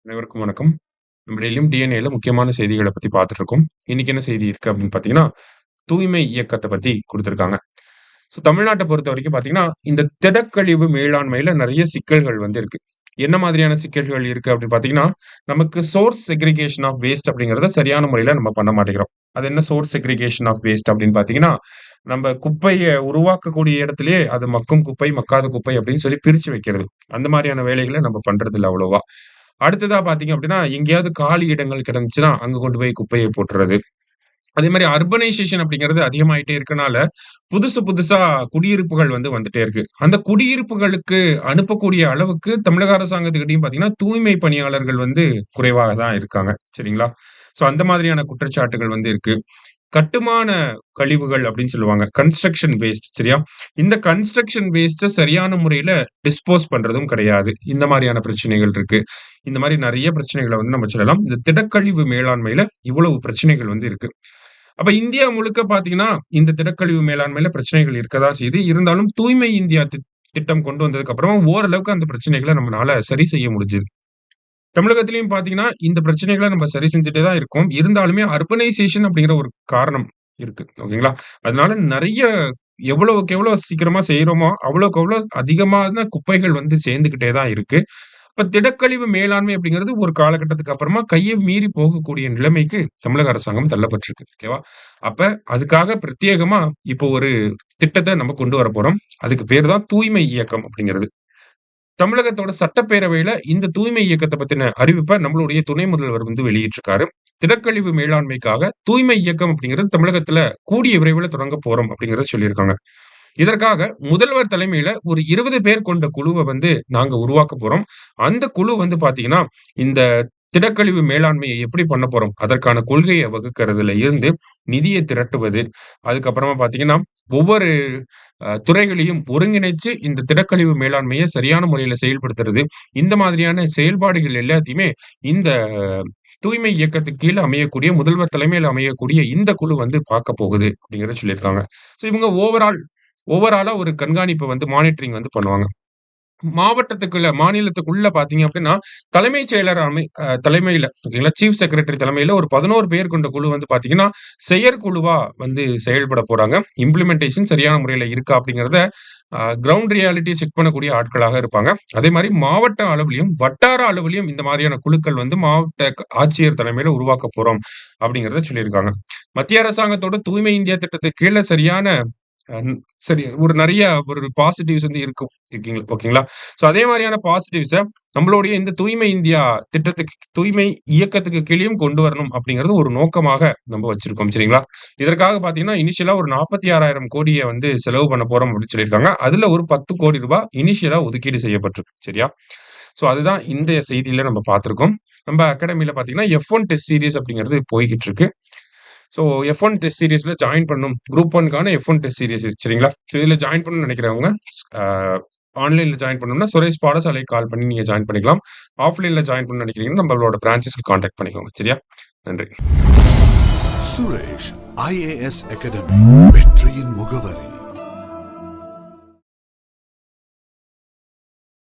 அனைவருக்கும் வணக்கம். நம்ம டெய்லியும் டிஎன்ஏல முக்கியமான செய்திகள பத்தி பார்த்துட்டு இருக்கோம். இன்னைக்கு என்ன செய்தி இருக்கு அப்படின்னு பார்த்தீங்கன்னா, தூய்மை இயக்கத்த பத்தி குடுத்திருக்காங்க. தமிழ்நாட்ட பொறுத்தவரைக்கும் பார்த்தீங்கன்னா, இந்த திடக்கழிவு மேலாண்மையில நெறைய சிக்கல்கள் இருக்கு. என்ன மாதிரியான சிக்கல்கள் இருக்கு அப்படின்னு பார்த்தீங்கன்னா, நமக்கு சோர்ஸ் செக்ரிகேஷன் ஆஃப் வேஸ்ட் அப்படிங்கிறத சரியான முறையில நம்ம பண்ண மாட்டேங்கிறோம். அது என்ன சோர்ஸ் செக்ரிகேஷன் ஆஃப் வேஸ்ட் அப்படின்னு பார்த்தீங்கன்னா, நம்ம குப்பைய உருவாக்கக்கூடிய இடத்திலேயே அது மக்கும் குப்பை, மக்காத குப்பை அப்படின்னு சொல்லி பிரிச்சு வைக்கிறது. அந்த மாரியான வேலைகள நம்ம பண்றதில்ல அவ்வளவா. அடுத்ததா பார்த்தீங்க அப்படின்னா, எங்கேயாவது காலி இடங்கள் கிடந்துச்சுன்னா, அங்க கொண்டு போய் குப்பைய போட்டுறது. அதே மாரி அர்பனைசேஷன் அப்படிங்கிறது அதிகமாயிட்டே இருக்கனால, புதுசு புதுசா குடியிருப்புகள் வந்துட்டே இருக்கு. அந்த குடியிருப்புகளுக்கு அனுப்பக்கூடிய அளவுக்கு தமிழக அரசாங்கத்துக்கிட்டயும் பார்த்தீங்கன்னா, தூய்மை பணியாளர்கள் குறைவாக தான் இருக்காங்க. சரிங்களா? அந்த மாதிரியான குற்றச்சாட்டுகள் இருக்கு. கட்டுமான கழிவுகள் அப்படின்னு சொல்லுவாங்க. கன்ஸ்ட்ரக்ஷன் வேஸ்ட் சரியா? இந்த கன்ஸ்ட்ரக்ஷன் வேஸ்ட்ட சரியான முறையில டிஸ்போஸ் பண்றதும் கிடையாது. இந்த மாரியான பிரச்சனைகள் இருக்கு. இந்த மாரி நெறைய பிரச்சனைகள நம்ம சொல்லலாம். இந்த திடக்கழிவு மேலாண்மையில இவ்வளவு பிரச்சனைகள் இருக்கு. அப்ப இந்தியா முழுக்க பார்த்தீங்கன்னா, இந்த திடக்கழிவு மேலாண்மையில பிரச்சனைகள் இருக்க தான் செய்யுது. இருந்தாலும் தூய்மை இந்தியா திட்டம் கொண்டு வந்ததுக்கு அப்புறமா ஓரளவுக்கு அந்த பிரச்சனைகள நம்மனால சரி செய்ய முடிஞ்சது. தமிழகத்திலயும் பார்த்தீங்கன்னா, இந்த பிரச்சனைகள நம்ம சரி செஞ்சுட்டே தான் இருக்கோம். இருந்தாலுமே அர்பனைசேஷன் அப்படிங்கிற ஒரு காரணம் இருக்கு. ஓகேங்களா? அதனால நெறைய எவ்வளவுக்கு எவ்வளோ சீக்கிரமா செய்றோமோ, அவ்வளவுக்கு அவ்வளோ அதிகமான குப்பைகள் சேர்ந்துகிட்டே தான் இருக்கு. இப்ப திடக்கழிவு மேலாண்மை அப்படிங்கிறது ஒரு காலகட்டத்துக்கு அப்புறமா கைய மீறி போகக்கூடிய நிலைமைக்கு தமிழக அரசாங்கம் தள்ளப்பட்டிருக்கு. ஓகேவா? அப்ப அதுக்காக பிரத்யேகமா இப்போ ஒரு திட்டத்த நம்ம கொண்டு வரப்போறோம். அதுக்கு பேரு தான் தூய்மை இயக்கம் அப்படிங்கிறது. தமிழகத்தோட சட்டப்பேரவையில இந்த தூய்மை இயக்கத்த பத்தின அறிவிப்ப நம்மளுடைய துணை முதல்வர் வெளியிட்டிருக்காரு. திடக்கழிவு மேலாண்மைக்காக தூய்மை இயக்கம் அப்படிங்கிறது தமிழகத்துல கூடிய விரைவில தொடங்க போறோம் அப்படிங்கிறத சொல்லியிருக்காங்க. இதற்காக முதல்வர் தலைமையில ஒரு 20 பேர் கொண்ட குழுவ நாங்க உருவாக்க போறோம். அந்த குழு பார்த்தீங்கன்னா, இந்த திடக்கழிவு மேலாண்மைய எப்படி பண்ண போறோம்? அதற்கான கொள்கைய வகுக்கிறதுல இருந்து, நிதிய திரட்டுவது, அதுக்கப்புறமா பார்த்தீங்கன்னா, ஒவ்வொரு துறைகளையும் ஒருங்கிணைச்சு இந்த திடக்கழிவு மேலாண்மைய சரியான முறையில செயல்படுத்துறது. இந்த மாதிரியான செயல்பாடுகள் எல்லாத்தையுமே இந்த தூய்மை இயக்கத்துக்கு கீழ அமையக்கூடிய முதல்வர் தலைமையில அமையக்கூடிய இந்த குழு பார்க்க போகுது அப்படிங்கிறத சொல்லியிருக்காங்க. இவங்க ஓவராலா ஒரு கண்காணிப்பு மானிட்டரிங் பண்ணுவாங்க. மாவட்டத்துக்குள்ள, மாநிலத்துக்குள்ள பார்த்தீங்க அப்படின்னா, தலைமைச் செயலர் தலைமையில ஓகேங்களா, சீஃப் செக்ரட்டரி தலைமையில ஒரு 11 பேர் கொண்ட குழு பார்த்தீங்கன்னா, செயற்குழுவா செயல்பட போறாங்க. இம்ப்ளிமெண்டேஷன் சரியான முறையில இருக்கா அப்படிங்கிறத கிரவுண்ட் ரியாலிட்டி செக் பண்ணக்கூடிய ஆட்களாக இருப்பாங்க. அதே மாரி மாவட்ட அளவிலும், வட்டார அளவிலும் இந்த மாரியான குழுக்கள் மாவட்ட ஆட்சியர் தலைமையில உருவாக்க போறோம் அப்படிங்கிறத சொல்லியிருக்காங்க. மத்திய அரசாங்கத்தோட தூய்மை இந்தியா திட்டத்துக்கு கீழ சரியான சரி. நெறைய ஒரு பாசிட்டிவ்ஸ் இருக்கும். ஓகேங்களா? அதே மாரியான பாசிட்டிவ்ஸ நம்மளுடைய இந்த தூய்மை இந்தியா திட்டத்துக்கு தூய்மை இயக்கத்துக்கு கீழயும் கொண்டு வரணும் அப்படிங்கிறது ஒரு நோக்கமாக நம்ம வச்சிருக்கோம். சரிங்களா? இதற்காக பார்த்தீங்கன்னா, இனிஷியலா ஒரு 46,000 கோடிய செலவு பண்ண போறோம் அப்படின்னு சொல்லியிருக்காங்க. அதுல ஒரு 10 கோடி ரூபாய் இனிஷியலா ஒதுக்கீடு செய்யப்பட்டிருக்கு. சரியா? அதுதான் இந்த செய்தியில நம்ம பார்த்திருக்கோம். நம்ம அகாடமில பார்த்தீங்கன்னா, F1 டெஸ்ட் சீரிஸ் அப்படிங்கிறது போய்க்கிட்டு இருக்கு. F1 டெஸ்ட் சீரிஸ்ல ஜாயின் பண்ணணும். குரூப் 1க்கான F1 டெஸ்ட் சீரிஸ் சரிங்களா? இதுல ஜாயின் பண்ணணும்னு நெனைக்கிறவங்க, அ ஆன்லைன்ல ஜாயின் பண்ணணும்னா சுரேஷ் பாடசாலைக்கு கால் பண்ணி நீங்க ஜாயின் பண்ணிக்கலாம். ஆஃப்லைன்ல ஜாயின் பண்ணணும்னு நெனைக்கிறீங்கன்னா, நம்மளோட பிரான்ச்சஸ்க்கு கான்டாக்ட் பண்ணிக்கோங்க. சரியா? நன்றி. சுரேஷ் IAS அகாடமி வெற்றியின் முகவரி.